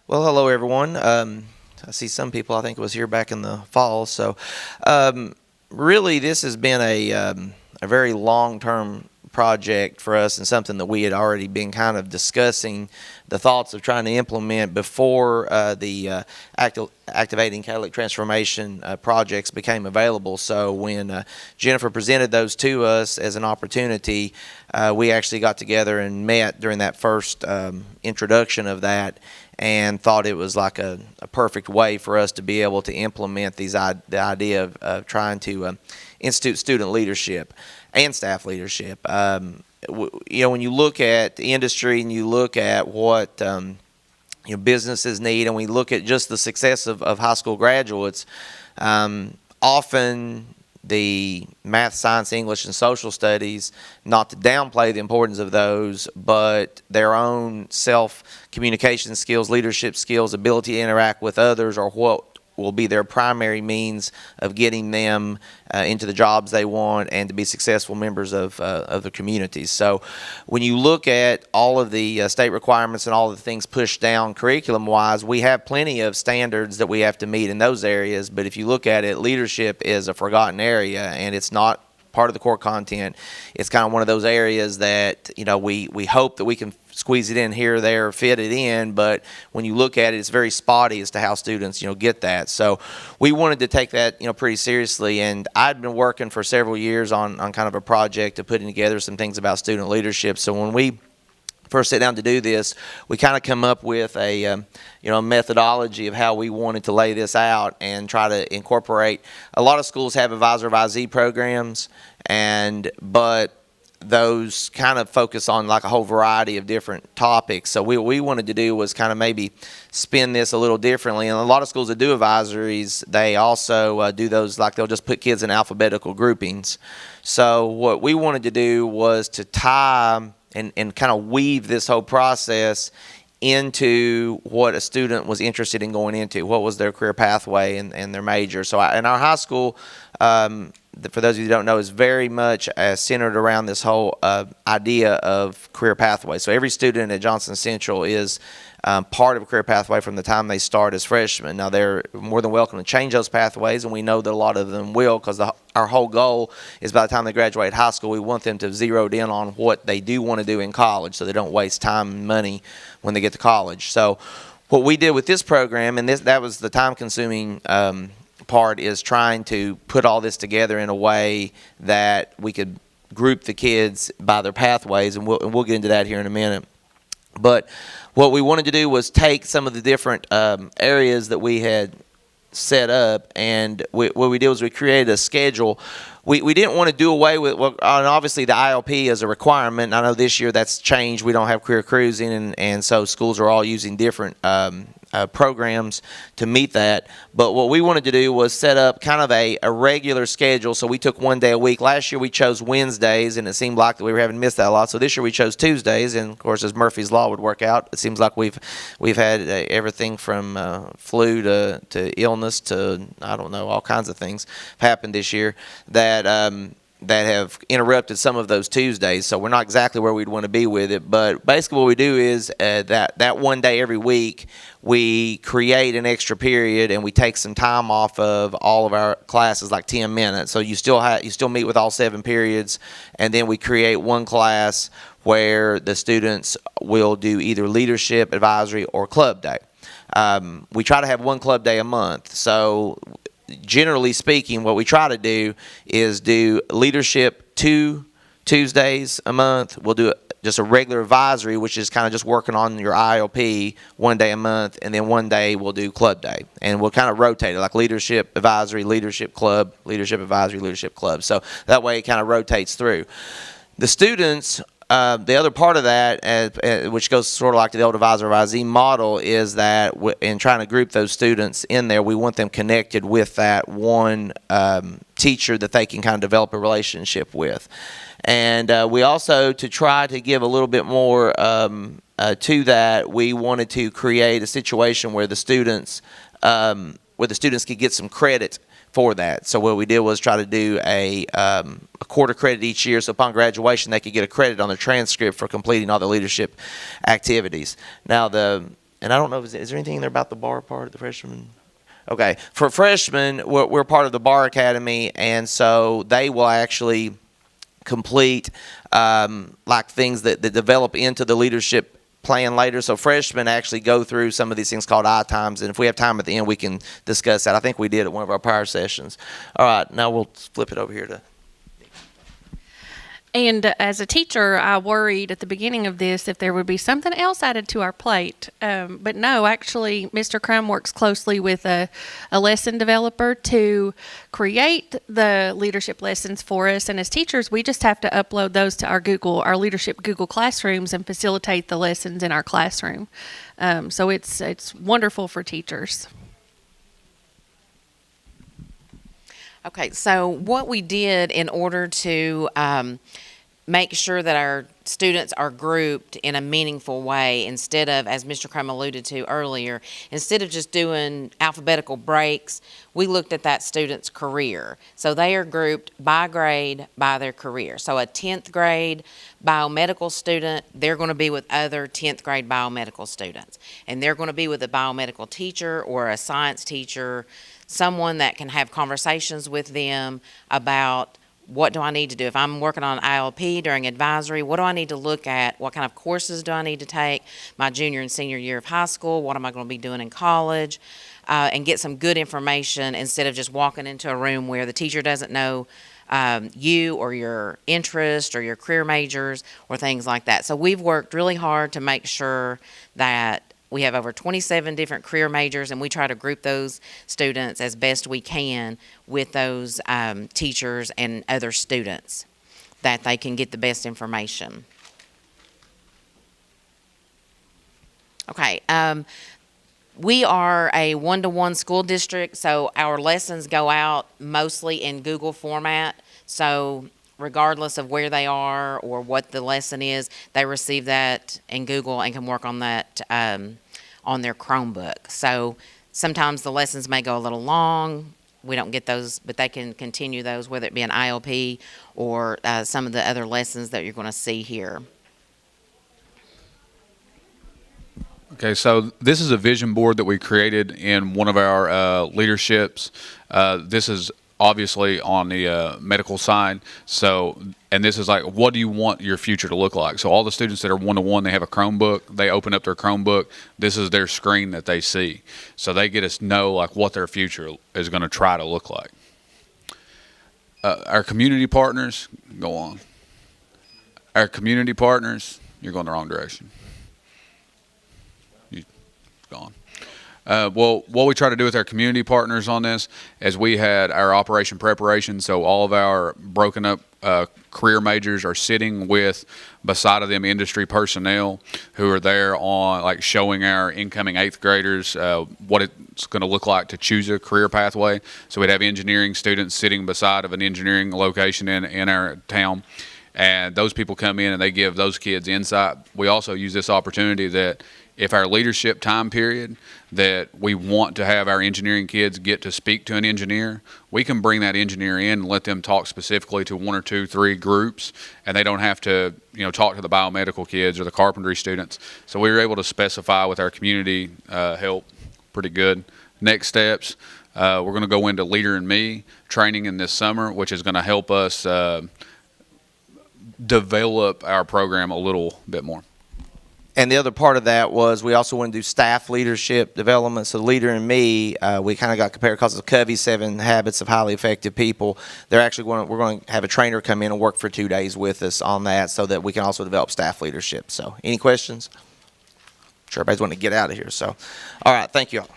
Well, hello everyone. I see some people I think was here back in the fall. So, um, really, this has been a very long-term project for us, and something that we had already been kind of discussing the thoughts of trying to implement before the activating catalytic transformation projects became available. So when Jennifer presented those to us as an opportunity, we actually got together and met during that first introduction of that, and thought it was like a perfect way for us to be able to implement the idea of trying to institute student leadership and staff leadership. When you look at the industry and you look at what businesses need, and we look at just the success of high school graduates, often the math, science, English, and social studies, not to downplay the importance of those, but their own self-communication skills, leadership skills, ability to interact with others are what will be their primary means of getting them into the jobs they want and to be successful members of the communities. So when you look at all of the state requirements and all of the things pushed down curriculum-wise, we have plenty of standards that we have to meet in those areas. But if you look at it, leadership is a forgotten area, and it's not part of the core content. It's kind of one of those areas that we hope that we can squeeze it in here or there, fit it in, but when you look at it, it's very spotty as to how students get that. So we wanted to take that pretty seriously, and I'd been working for several years on kind of a project of putting together some things about student leadership. So when we first sit down to do this, we kind of come up with a methodology of how we wanted to lay this out and try to incorporate. A lot of schools have advisor-advisee programs, but those kind of focus on like a whole variety of different topics. So what we wanted to do was kind of maybe spin this a little differently. And a lot of schools that do advisories, they also do those, like they'll just put kids in alphabetical groupings. So what we wanted to do was to tie and kind of weave this whole process into what a student was interested in going into, what was their career pathway and their major. So in our high school, for those of you who don't know, is very much centered around this whole idea of career pathway. So every student at Johnson Central is part of a career pathway from the time they start as freshmen. Now, they're more than welcome to change those pathways, and we know that a lot of them will, because our whole goal is by the time they graduate high school, we want them to zeroed in on what they do want to do in college, so they don't waste time and money when they get to college. So what we did with this program, and that was the time-consuming part, is trying to put all this together in a way that we could group the kids by their pathways, and we'll get into that here in a minute. But what we wanted to do was take some of the different areas that we had set up, and what we did was we created a schedule. We didn't want to do away with, and obviously the ILP is a requirement. I know this year that's changed. We don't have career cruising, and so schools are all using different programs to meet that. But what we wanted to do was set up kind of a regular schedule. So we took one day a week. Last year we chose Wednesdays, and it seemed like that we were having missed that a lot. So this year we chose Tuesdays, and of course, as Murphy's Law would work out, it seems like we've had everything from flu to illness to, I don't know, all kinds of things happened this year that have interrupted some of those Tuesdays. So we're not exactly where we'd want to be with it. But basically what we do is that one day every week, we create an extra period, and we take some time off of all of our classes, like 10 minutes. So you still meet with all 7 periods, and then we create one class where the students will do either leadership, advisory, or club day. We try to have one club day a month. So generally speaking, what we try to do is do leadership 2 Tuesdays a month. We'll do just a regular advisory, which is kind of just working on your ILP, one day a month, and then one day we'll do club day. And we'll kind of rotate it, like leadership, advisory, leadership club, leadership, advisory, leadership club. So that way it kind of rotates through. The students, the other part of that, which goes sort of like the old advisor-advisee model, is that in trying to group those students in there, we want them connected with that one teacher that they can kind of develop a relationship with. And we also, to try to give a little bit more to that, we wanted to create a situation where the students could get some credit for that. So what we did was try to do a quarter credit each year, so upon graduation they could get a credit on their transcript for completing all the leadership activities. Now And I don't know, is there anything in there about the bar part of the freshman? Okay, for freshmen, we're part of the Bar Academy, and so they will actually complete like things that develop into the leadership plan later. So freshmen actually go through some of these things called I-times, and if we have time at the end, we can discuss that. I think we did at one of our prior sessions. All right, now we'll flip it over here to. And as a teacher, I worried at the beginning of this if there would be something else added to our plate. But no, actually, Mr. Crum works closely with a lesson developer to create the leadership lessons for us. And as teachers, we just have to upload those to our leadership Google Classrooms and facilitate the lessons in our classroom. So it's wonderful for teachers. Okay, so what we did in order to make sure that our students are grouped in a meaningful way, instead of, as Mr. Crum alluded to earlier, instead of just doing alphabetical breaks, we looked at that student's career. So they are grouped by grade, by their career. So a 10th grade biomedical student, they're going to be with other 10th grade biomedical students. And they're going to be with a biomedical teacher or a science teacher, someone that can have conversations with them about what do I need to do? If I'm working on ILP during advisory, what do I need to look at? What kind of courses do I need to take my junior and senior year of high school? What am I going to be doing in college? And get some good information instead of just walking into a room where the teacher doesn't know you or your interest or your career majors or things like that. So we've worked really hard to make sure that we have over 27 different career majors, and we try to group those students as best we can with those teachers and other students that they can get the best information. Okay, we are a one-to-one school district, so our lessons go out mostly in Google format. So regardless of where they are or what the lesson is, they receive that in Google and can work on that on their Chromebook. So sometimes the lessons may go a little long. We don't get those, but they can continue those, whether it be an ILP or some of the other lessons that you're going to see here. Okay, so this is a vision board that we created in one of our leaderships. This is obviously on the medical side. So, and this is like, what do you want your future to look like? So all the students that are one-to-one, they have a Chromebook, they open up their Chromebook, this is their screen that they see. So they get to know like what their future is going to try to look like. Our community partners, go on. Our community partners, you're going the wrong direction. Gone. Well, what we try to do with our community partners on this is we had our operation preparation. So all of our broken up career majors are sitting with beside of them industry personnel who are there on like showing our incoming 8th graders what it's going to look like to choose a career pathway. So we'd have engineering students sitting beside of an engineering location in our town. And those people come in and they give those kids insight. We also use this opportunity that if our leadership time period that we want to have our engineering kids get to speak to an engineer, we can bring that engineer in and let them talk specifically to 1 or 2, 3 groups, and they don't have to, talk to the biomedical kids or the carpentry students. So we were able to specify with our community help pretty good. Next steps, we're going to go into Leader in Me training in this summer, which is going to help us develop our program a little bit more. And the other part of that was we also want to do staff leadership development. So Leader in Me, we kind of got compared because of Covey's 7 Habits of Highly Effective People. We're going to have a trainer come in and work for 2 days with us on that so that we can also develop staff leadership. So any questions? I'm sure everybody's wanting to get out of here. So, all right, thank you all.